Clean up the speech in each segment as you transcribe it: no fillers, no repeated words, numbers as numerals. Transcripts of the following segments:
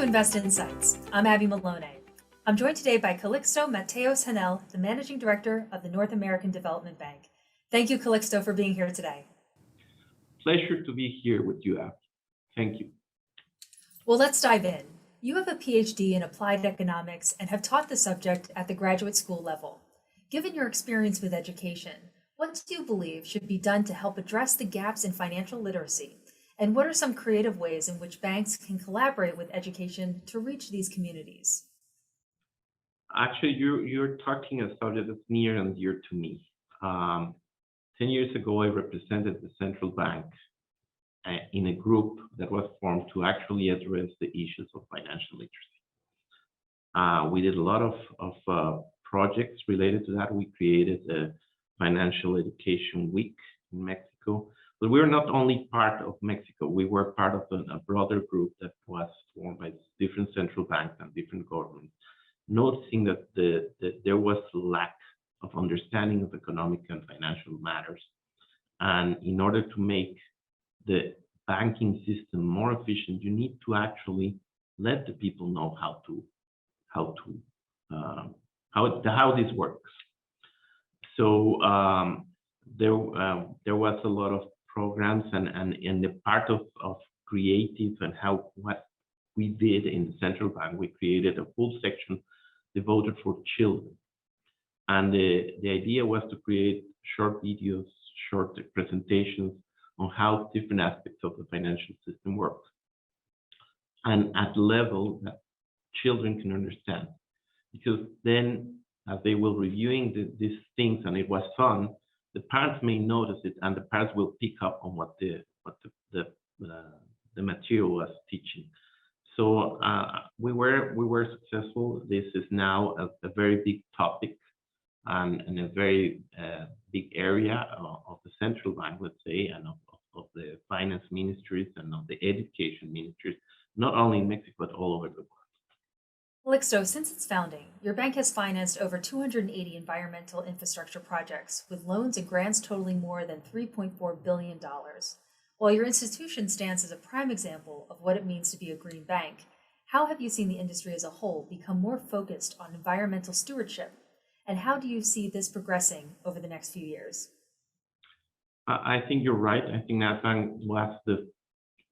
Invest Insights. I'm Abby Maloney. I'm joined today by Calixto Mateos-Hanel, the Managing Director of the North American Development Bank. Thank you, Calixto, for being here today. Pleasure to be here with you, Abby. Thank you. Well, let's dive in. You have a PhD in applied economics and have taught the subject at the graduate school level. Given your experience with education, what do you believe should be done to help address the gaps in financial literacy? And what are some creative ways in which banks can collaborate with education to reach these communities? Actually, you're talking a subject that's near and dear to me. 10 years ago, I represented the central bank in a group that was formed to actually address the issues of financial literacy. We did a lot of projects related to that. We created a financial education week in Mexico. But we're not only part of Mexico, we were part of a broader group that was formed by different central banks and different governments, noticing that there was a lack of understanding of economic and financial matters. And in order to make the banking system more efficient, you need to actually let the people know how this works. So there was a lot of programs and in the part of creative and what we did in the central bank, we created a full section devoted for children. And the idea was to create short videos, short presentations on how different aspects of the financial system work. And at the level that children can understand. Because then as they were reviewing these things and it was fun, the parents may notice it, and the parents will pick up on what the material was teaching. So we were successful. This is now a very big topic and a very big area of the central bank, let's say, and of the finance ministries and of the education ministries, not only in Mexico but all over the world. Calixto, since its founding, your bank has financed over 280 environmental infrastructure projects with loans and grants totaling more than $3.4 billion. While your institution stands as a prime example of what it means to be a green bank, how have you seen the industry as a whole become more focused on environmental stewardship? And how do you see this progressing over the next few years? I think you're right. I think NatBank was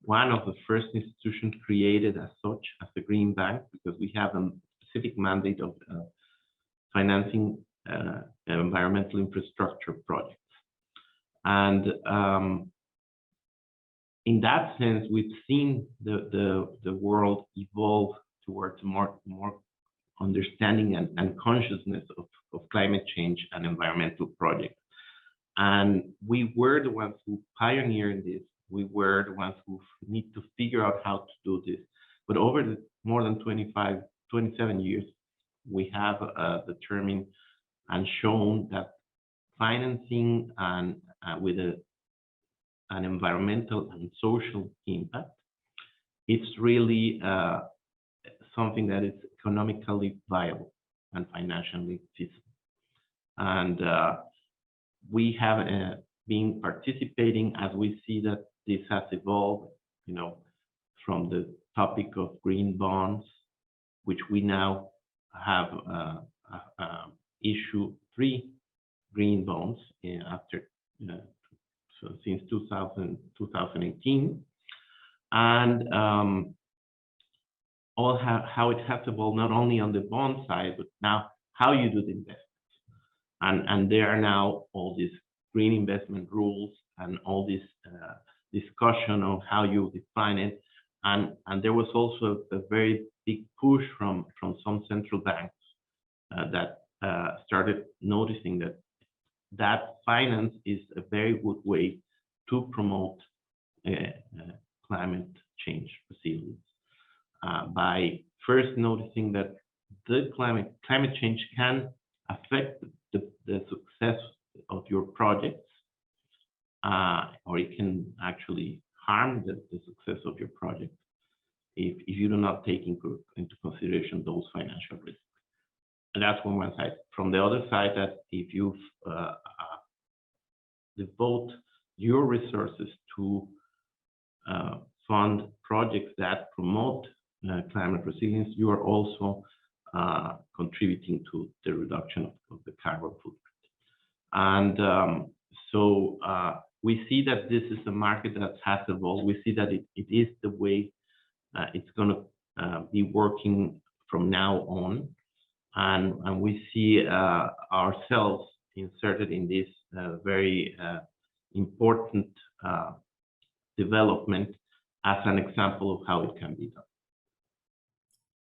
one of the first institutions created as such, as a green bank, because we have a specific mandate of financing environmental infrastructure projects. And in that sense, we've seen the world evolve towards more understanding and consciousness of climate change and environmental projects. And we were the ones who pioneered this. We were the ones who need to figure out how to do this. But over the more than 27 years, we have determined and shown that financing and with an environmental and social impact, it's really something that is economically viable and financially feasible. And we have been participating as we see that this has evolved, from the topic of green bonds, which we now have issued 3 green bonds since 2018, and all how it has evolved not only on the bond side, but now how you do the investments. And there are now all these green investment rules and all this discussion on how you define it. And there was also a very big push from some central banks that started noticing that finance is a very good way to promote climate change resilience by first noticing that the climate change can affect the success of your projects, or it can actually harm the success of your project if you do not take into consideration those financial risks. And that's from one side. From the other side, that if you devote your resources to fund projects that promote climate resilience, you are also contributing to the reduction of the carbon footprint. And so we see that this is a market that has evolved. We see that it is the way it's going to be working from now on. And we see ourselves inserted in this very important development as an example of how it can be done.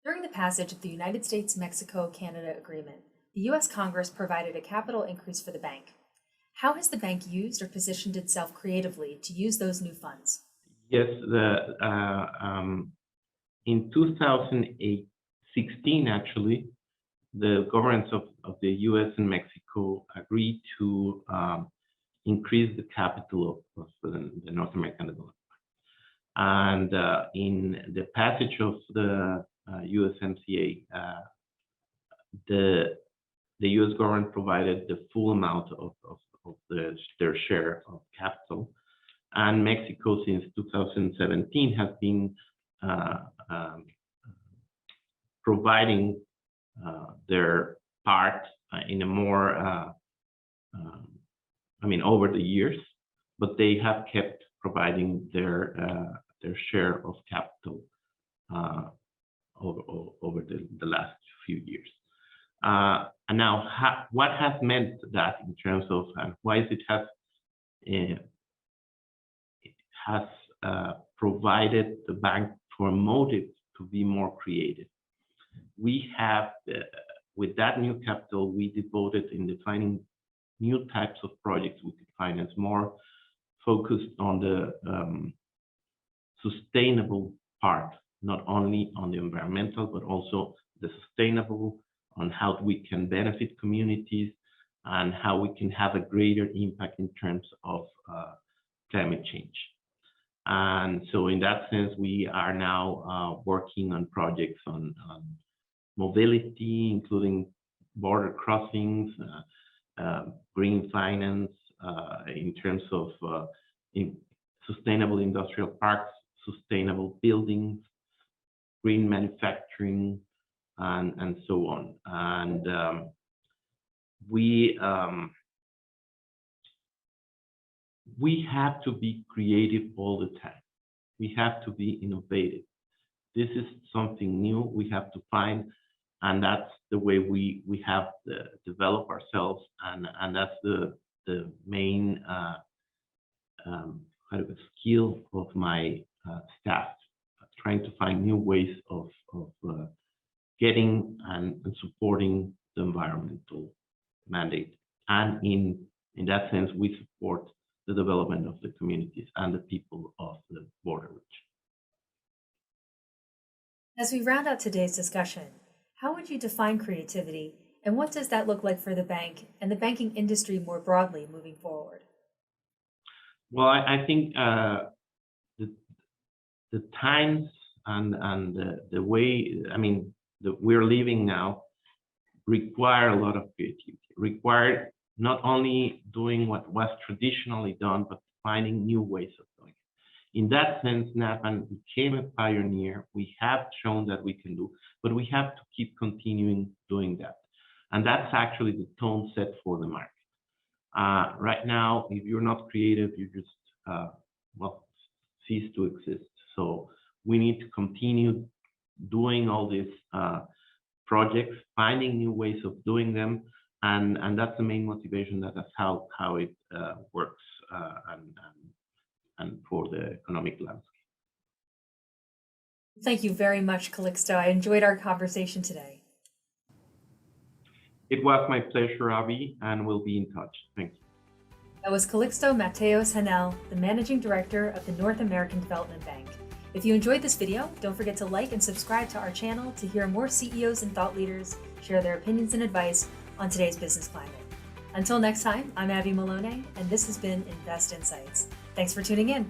During the passage of the United States-Mexico-Canada Agreement, the U.S. Congress provided a capital increase for the bank. How has the bank used or positioned itself creatively to use those new funds? Yes, in 2016, actually, the governments of the U.S. and Mexico agreed to increase the capital of the North American Development. And in the passage of the USMCA, the U.S. government provided the full amount of their share of capital. And Mexico, since 2017, has been providing their part in a more, over the years, but they have kept providing their share of capital over the last few years. And now, what has meant that in terms of why is it has provided the bank for a motive to be more creative. We have, with that new capital, we devoted in defining new types of projects we could finance, more focused on the sustainable part, not only on the environmental, but also the sustainable, on how we can benefit communities and how we can have a greater impact in terms of climate change. And so in that sense, we are now working on projects on mobility, including border crossings, green finance, in terms of sustainable industrial parks, sustainable buildings, green manufacturing, and so on. And we have to be creative all the time. We have to be innovative. This is something new we have to find, and that's the way we have to develop ourselves, and that's the main skill of my staff, trying to find new ways of getting and supporting the environmental mandate. And in that sense, we support the development of the communities and the people of the border region. As we round out today's discussion, how would you define creativity, and what does that look like for the bank and the banking industry more broadly moving forward? Well, I think the times and the way, that we're living now require a lot of creativity, require not only doing what was traditionally done, but finding new ways of doing it. In that sense, NAPAN became a pioneer. We have shown that we can do, but we have to keep continuing doing that. And that's actually the tone set for the market. Right now, if you're not creative, you just, cease to exist. So we need to continue doing all these projects, finding new ways of doing them, and that's the main motivation. That's how it works, and for the economic landscape. Thank you very much, Calixto. I enjoyed our conversation today. It was my pleasure, Avi, and we'll be in touch. Thank you. That was Calixto Mateos-Hanel, the Managing Director of the North American Development Bank. If you enjoyed this video, don't forget to like and subscribe to our channel to hear more CEOs and thought leaders share their opinions and advice on today's business climate. Until next time, I'm Abby Malone, and this has been Invest Insights. Thanks for tuning in.